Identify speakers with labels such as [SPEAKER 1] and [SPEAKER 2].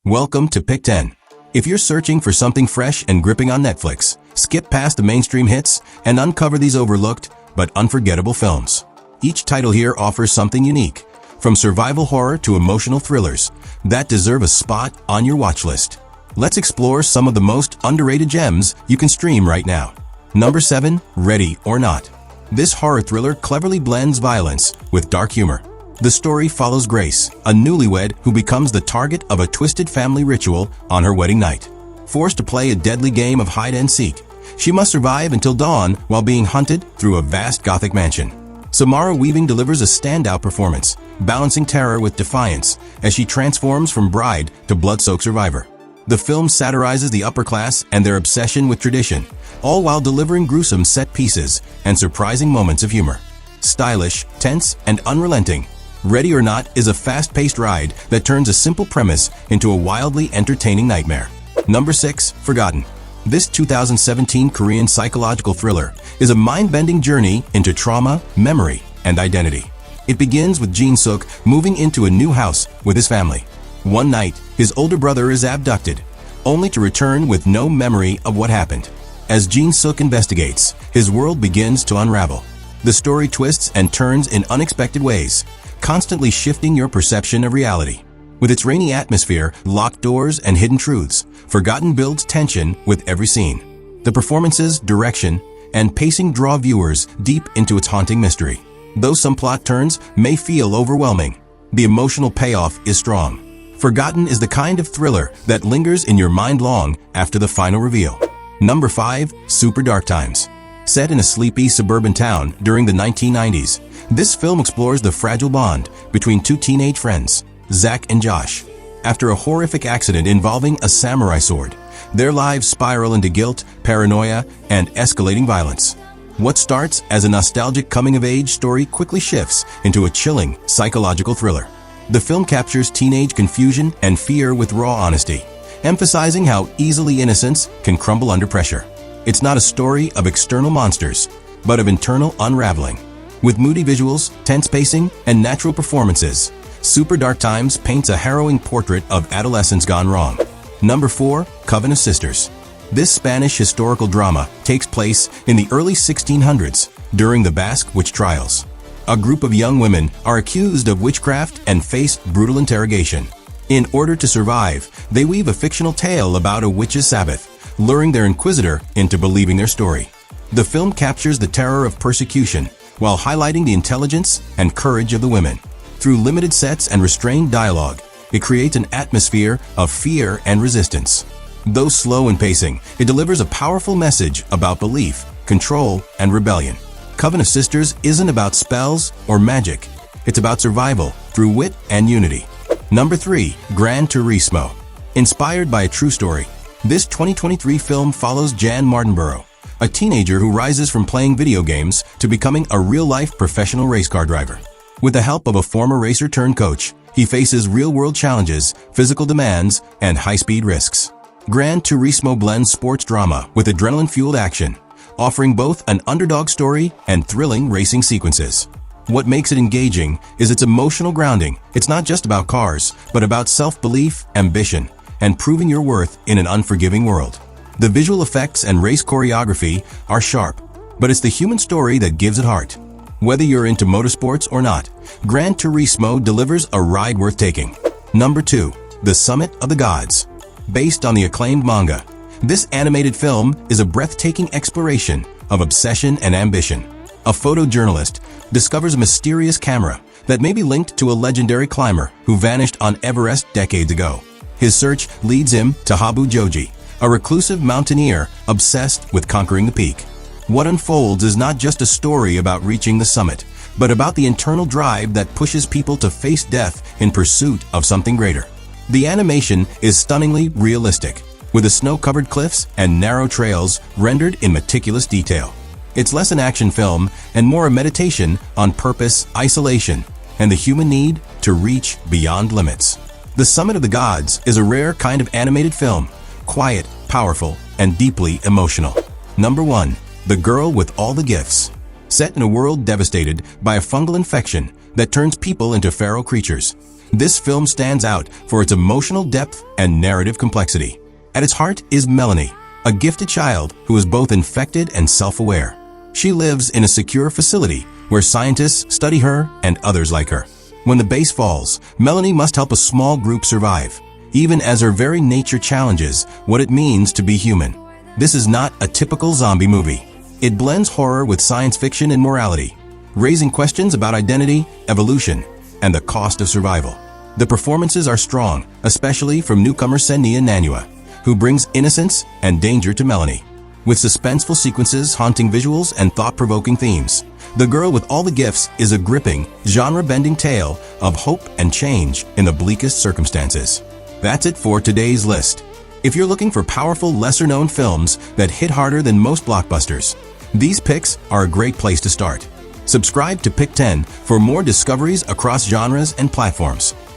[SPEAKER 1] Welcome to Pick 10. If you're searching for something fresh and gripping on Netflix, skip past the mainstream hits and uncover these overlooked but unforgettable films. Each title here offers something unique, from survival horror to emotional thrillers, that deserve a spot on your watch list. Let's explore some of the most underrated gems you can stream right now. Number 7. Ready or Not. This horror thriller cleverly blends violence with dark humor. The story follows Grace, a newlywed who becomes the target of a twisted family ritual on her wedding night. Forced to play a deadly game of hide and seek, she must survive until dawn while being hunted through a vast Gothic mansion. Samara Weaving delivers a standout performance, balancing terror with defiance as she transforms from bride to blood-soaked survivor. The film satirizes the upper class and their obsession with tradition, all while delivering gruesome set pieces and surprising moments of humor. Stylish, tense, and unrelenting, Ready or Not is a fast-paced ride that turns a simple premise into a wildly entertaining nightmare. Number 6. Forgotten. This 2017 Korean psychological thriller is a mind-bending journey into trauma, memory, and identity. It begins with Jin Suk moving into a new house with his family. One night, his older brother is abducted, only to return with no memory of what happened. As Jin Suk investigates, his world begins to unravel. The story twists and turns in unexpected ways, constantly shifting your perception of reality. With its rainy atmosphere, locked doors, and hidden truths, Forgotten builds tension with every scene. The performances, direction, and pacing draw viewers deep into its haunting mystery. Though some plot turns may feel overwhelming, the emotional payoff is strong. Forgotten is the kind of thriller that lingers in your mind long after the final reveal. Number 5. Super Dark Times. Set in a sleepy suburban town during the 1990s, this film explores the fragile bond between two teenage friends, Zach and Josh. After a horrific accident involving a samurai sword, their lives spiral into guilt, paranoia, and escalating violence. What starts as a nostalgic coming-of-age story quickly shifts into a chilling psychological thriller. The film captures teenage confusion and fear with raw honesty, emphasizing how easily innocence can crumble under pressure. It's not a story of external monsters, but of internal unraveling. With moody visuals, tense pacing, and natural performances, Super Dark Times paints a harrowing portrait of adolescence gone wrong. Number 4. Coven of Sisters. This Spanish historical drama takes place in the early 1600s during the Basque witch trials. A group of young women are accused of witchcraft and face brutal interrogation. In order to survive, they weave a fictional tale about a witch's Sabbath, luring their inquisitor into believing their story. The film captures the terror of persecution while highlighting the intelligence and courage of the women. Through limited sets and restrained dialogue, it creates an atmosphere of fear and resistance. Though slow in pacing, it delivers a powerful message about belief, control, and rebellion. Coven of Sisters isn't about spells or magic. It's about survival through wit and unity. Number 3. Gran Turismo. Inspired by a true story, this 2023 film follows Jan Martinborough, a teenager who rises from playing video games to becoming a real-life professional race car driver. With the help of a former racer-turned-coach, he faces real-world challenges, physical demands, and high-speed risks. Gran Turismo blends sports drama with adrenaline-fueled action, offering both an underdog story and thrilling racing sequences. What makes it engaging is its emotional grounding. It's not just about cars, but about self-belief, ambition, and proving your worth in an unforgiving world. The visual effects and race choreography are sharp, but it's the human story that gives it heart. Whether you're into motorsports or not, Gran Turismo delivers a ride worth taking. Number 2. The Summit of the Gods. Based on the acclaimed manga, this animated film is a breathtaking exploration of obsession and ambition. A photojournalist discovers a mysterious camera that may be linked to a legendary climber who vanished on Everest decades ago. His search leads him to Habu Joji, a reclusive mountaineer obsessed with conquering the peak. What unfolds is not just a story about reaching the summit, but about the internal drive that pushes people to face death in pursuit of something greater. The animation is stunningly realistic, with the snow-covered cliffs and narrow trails rendered in meticulous detail. It's less an action film and more a meditation on purpose, isolation, and the human need to reach beyond limits. The Summit of the Gods is a rare kind of animated film, quiet, powerful, and deeply emotional. Number 1. The Girl with All the Gifts. Set in a world devastated by a fungal infection that turns people into feral creatures, This film stands out for its emotional depth and narrative complexity. At its heart is Melanie, a gifted child who is both infected and self-aware. She lives in a secure facility where scientists study her and others like her. When the base falls, Melanie must help a small group survive, even as her very nature challenges what it means to be human. This is not a typical zombie movie. It blends horror with science fiction and morality, raising questions about identity, evolution, and the cost of survival. The performances are strong, especially from newcomer Senia Nanua, who brings innocence and danger to Melanie. With suspenseful sequences, haunting visuals, and thought-provoking themes, The Girl with All the Gifts is a gripping, genre-bending tale of hope and change in the bleakest circumstances. That's it for today's list. If you're looking for powerful, lesser-known films that hit harder than most blockbusters, these picks are a great place to start. Subscribe to Pick 10 for more discoveries across genres and platforms.